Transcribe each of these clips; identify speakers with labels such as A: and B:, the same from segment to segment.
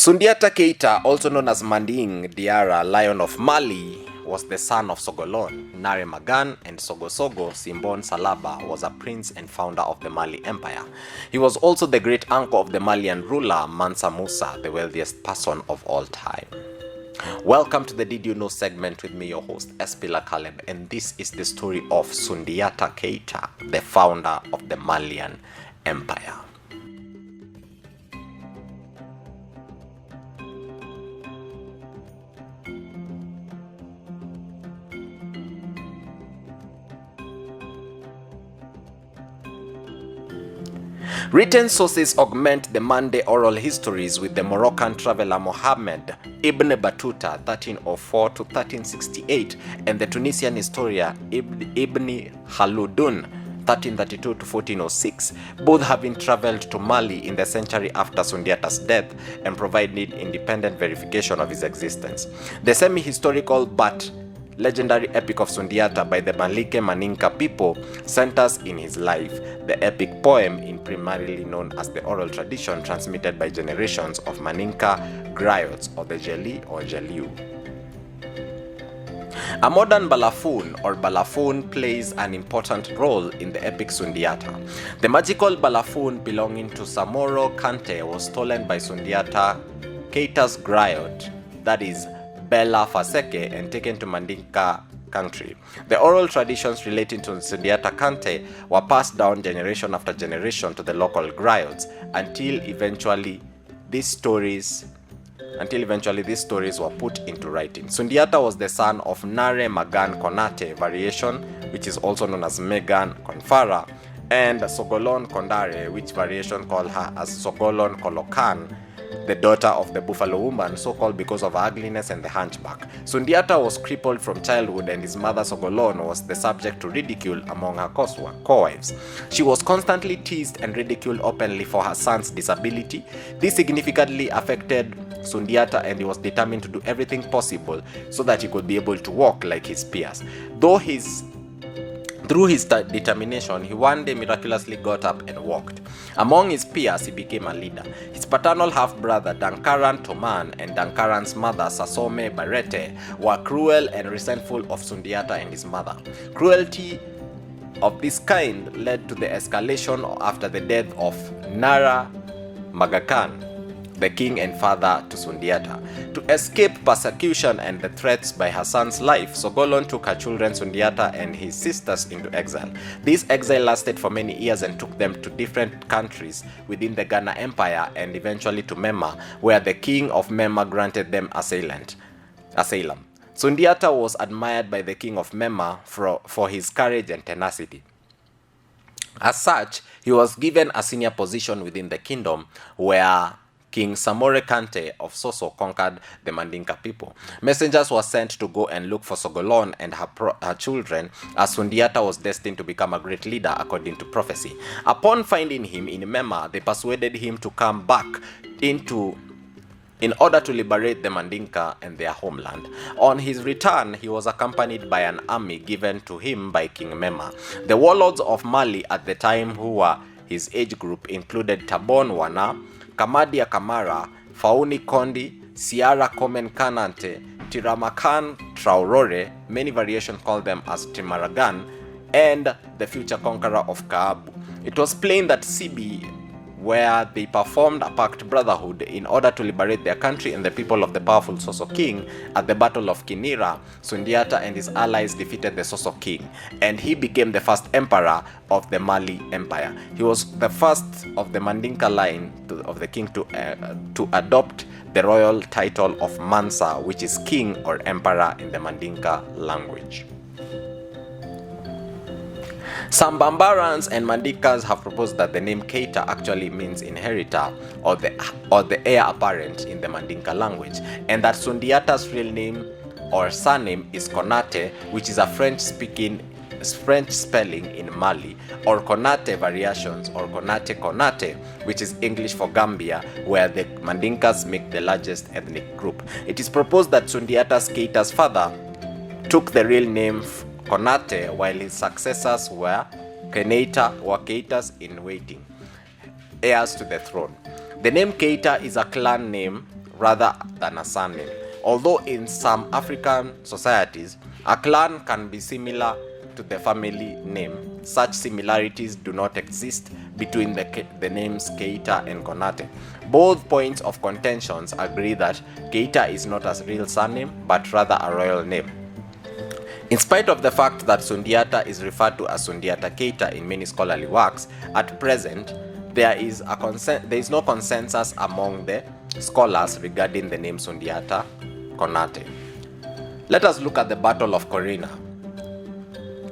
A: Sundiata Keita, also known as Manding Diara, Lion of Mali, was the son of Sogolon, Nare Magan, and Sogosogo Simbon Salaba was a prince and founder of the Mali Empire. He was also the great uncle of the Malian ruler Mansa Musa, the wealthiest person of all time. Welcome to the Did You Know segment with me, your host, Espila Caleb, and this is the story of Sundiata Keita, the founder of the Malian Empire. Written sources augment the Mande oral histories with the Moroccan traveler Mohammed Ibn Battuta 1304 to 1368 and the Tunisian historian Ibn Khaldun 1332 to 1406, both having traveled to Mali in the century after Sundiata's death and provided independent verification of his existence. The semi-historical but legendary epic of Sundiata by the Malike Maninka people centers in his life. The epic poem is primarily known as the oral tradition transmitted by generations of Maninka griots or the Jeli or Jeliu. A modern balafon or balafon plays an important role in the epic Sundiata. The magical balafon belonging to Samoro Kante was stolen by Sundiata Keita's griot, that is Bella Faseke, and taken to Mandinka country. The oral traditions relating to Sundiata Kante were passed down generation after generation to the local griots until eventually these stories were put into writing. Sundiata was the son of Nare Magan Konate variation, which is also known as Megan Konfara, and Sogolon Kondare, which variation called her as Sogolon Kolokan, the daughter of the buffalo woman, so called because of her ugliness and the hunchback. Sundiata was crippled from childhood, and his mother Sogolon was the subject to ridicule among her co-wives. She was constantly teased and ridiculed openly for her son's disability. This significantly affected Sundiata, and he was determined to do everything possible so that he could be able to walk like his peers. Through his determination, he one day miraculously got up and walked. Among his peers, he became a leader. His paternal half-brother Dankaran Toman and Dankaran's mother Sasome Barete were cruel and resentful of Sundiata and his mother. Cruelty of this kind led to the escalation after the death of Nara Magakan, the king and father to Sundiata. To escape persecution and the threats by her son's life, Sogolon took her children Sundiata and his sisters into exile. This exile lasted for many years and took them to different countries within the Ghana Empire and eventually to Mema, where the king of Mema granted them asylum. Sundiata was admired by the king of Mema for his courage and tenacity. As such, he was given a senior position within the kingdom where King Samore Kante of Soso conquered the Mandinka people. Messengers were sent to go and look for Sogolon and her children, as Sundiata was destined to become a great leader according to prophecy. Upon finding him in Mema, they persuaded him to come back in order to liberate the Mandinka and their homeland. On his return, he was accompanied by an army given to him by King Mema. The warlords of Mali at the time who were his age group included Tabon Wana, Kamadia Kamara, Fauni Kondi, Siara Komen Kanante, Tiramakan Traorore, many variations call them as Timaragan, and the future conqueror of Kaabu. It was plain that Sibi, where they performed a pact brotherhood in order to liberate their country and the people of the powerful Soso king. At the Battle of Kinira, Sundiata and his allies defeated the Soso king, and he became the first emperor of the Mali Empire. He was the first of the Mandinka line of the king to adopt the royal title of Mansa, which is king or emperor in the Mandinka language. Some Bambarans and Mandinkas have proposed that the name Keita actually means inheritor or the heir apparent in the Mandinka language, and that Sundiata's real name or surname is Konate, which is a French spelling in Mali, or Konate variations, or Konate, which is English for Gambia, where the Mandinkas make the largest ethnic group. It is proposed that Sundiata's Keita's father took the real name Konate, while his successors were Keitas in waiting, heirs to the throne. The name Keita is a clan name rather than a surname. Although in some African societies, a clan can be similar to the family name, such similarities do not exist between the names Keita and Konate. Both points of contentions agree that Keita is not a real surname, but rather a royal name. In spite of the fact that Sundiata is referred to as Sundiata Keita in many scholarly works, at present there is no consensus among the scholars regarding the name Sundiata Konate. Let us look at the Battle of Corina.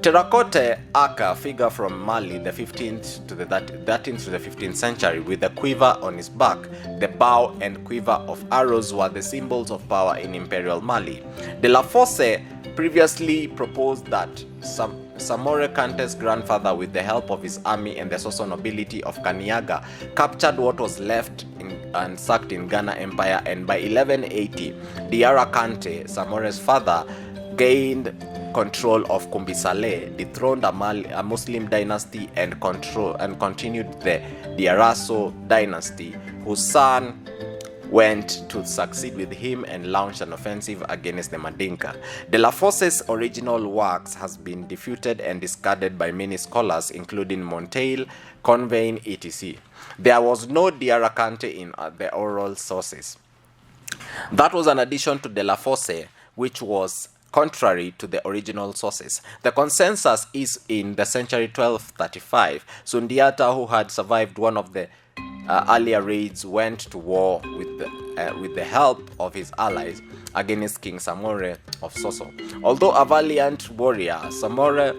A: Terracotta Aka, figure from Mali, the 13th to the 15th century, with a quiver on his back. The bow and quiver of arrows were the symbols of power in imperial Mali. De la Fosse previously proposed that Samore Kante's grandfather, with the help of his army and the Soso nobility of Kaniaga, captured what was left and sacked in Ghana Empire, and by 1180, Diarra Kante, Samore's father, gained control of Kumbisale, dethroned a Muslim dynasty and continued the Diaraso dynasty, whose son went to succeed with him and launched an offensive against the Mandinka. De la Fosse's original works has been disputed and discarded by many scholars, including Monteil, Convain, etc. There was no Diarra Kante in the oral sources. That was an addition to De la Fosse, which was contrary to the original sources. The consensus is in the century 1235, Sundiata, who had survived one of the earlier raids, went to war with the help of his allies against King Samore of Soso. Although a valiant warrior, Samore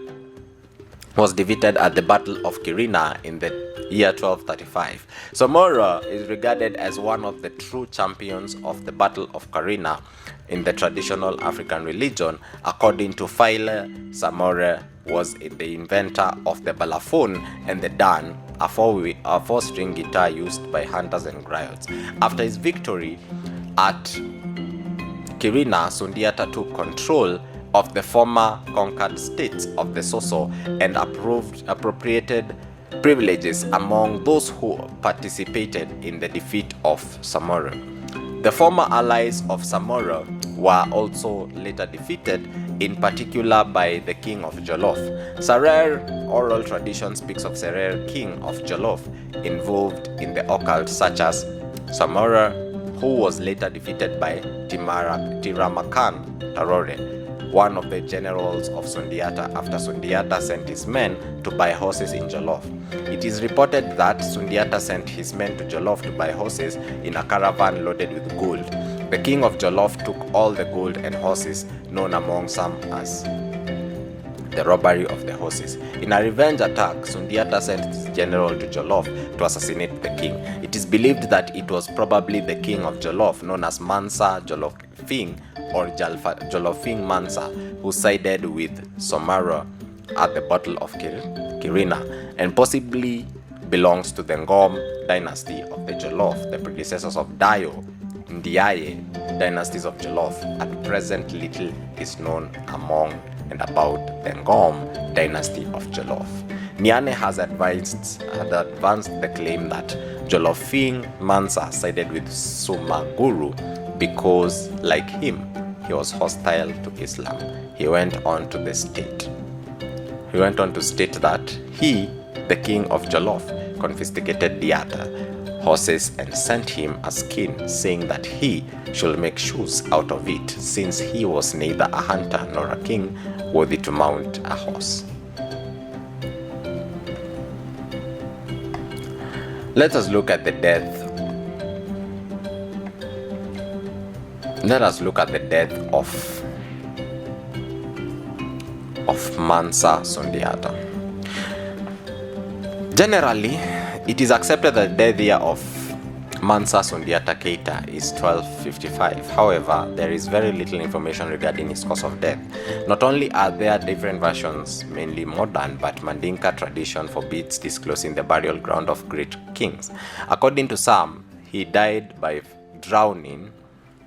A: was defeated at the Battle of Kirina in the year 1235. Samora is regarded as one of the true champions of the Battle of Kirina in the traditional African religion. According to File, Samora was the inventor of the balafon and the dan, a four-string guitar used by hunters and griots. After his victory at Kirina, Sundiata took control of the former conquered states of the Soso and appropriated privileges among those who participated in the defeat of Samora. The former allies of Samora were also later defeated, in particular by the king of Jollof. Sarer oral tradition speaks of Sarer, king of Jollof, involved in the occult, such as Samora, who was later defeated by Tiramakan Tarore, one of the generals of Sundiata, after Sundiata sent his men to buy horses in Jollof. It is reported that Sundiata sent his men to Jollof to buy horses in a caravan loaded with gold. The king of Jollof took all the gold and horses, known among some as the robbery of the horses. In a revenge attack, Sundiata sent his general to Jollof to assassinate the king. It is believed that it was probably the king of Jollof, known as Mansa Jolofing or Jolofing Mansa, who sided with Somara at the Battle of Kirina, and possibly belongs to the Ngom dynasty of the Jollof, the predecessors of Dayo, Ndiaye dynasties of Jollof. At present, little is known among and about the Ngom dynasty of Jollof. Niane has advanced the claim that Jolofing Mansa sided with Sumaguru because, like him, he was hostile to Islam. He went on to state that he, the king of Jollof, confiscated Diata horses and sent him a skin, saying that he should make shoes out of it, since he was neither a hunter nor a king worthy to mount a horse. Let us look at the death. Let us look at the death of Mansa Sundiata. Generally, it is accepted that the death year of Mansa Sundiata Keita is 1255. However, there is very little information regarding his cause of death. Not only are there different versions, mainly modern, but Mandinka tradition forbids disclosing the burial ground of great kings. According to some, he died by drowning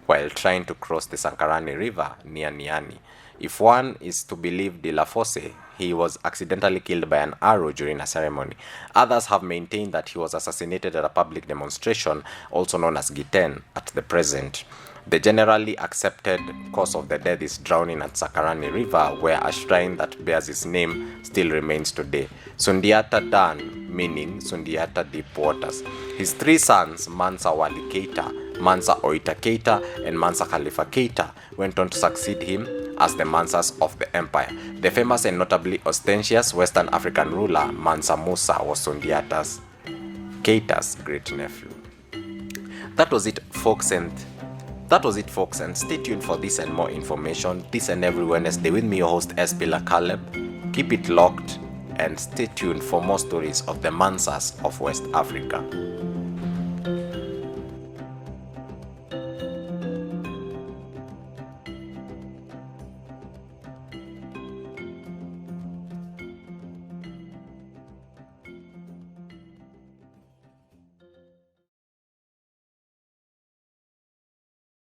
A: while trying to cross the Sankarani River near Niani. If one is to believe De La Fosse, he was accidentally killed by an arrow during a ceremony. Others have maintained that he was assassinated at a public demonstration, also known as Giten, at the present. The generally accepted cause of the death is drowning at Sakarani River, where a shrine that bears his name still remains today. Sundiata Dan, meaning Sundiata Deep Waters. His three sons, Mansa Wali Keita, Mansa Oita Keita, and Mansa Khalifa Keita, went on to succeed him as the Mansas of the empire. The famous and notably ostentatious Western African ruler Mansa Musa was Sundiata Keita's great nephew. That was it, folks, and stay tuned for this and more information this and every Wednesday with me, your host S. Pillar Caleb. Keep it locked and stay tuned for more stories of the Mansas of West Africa.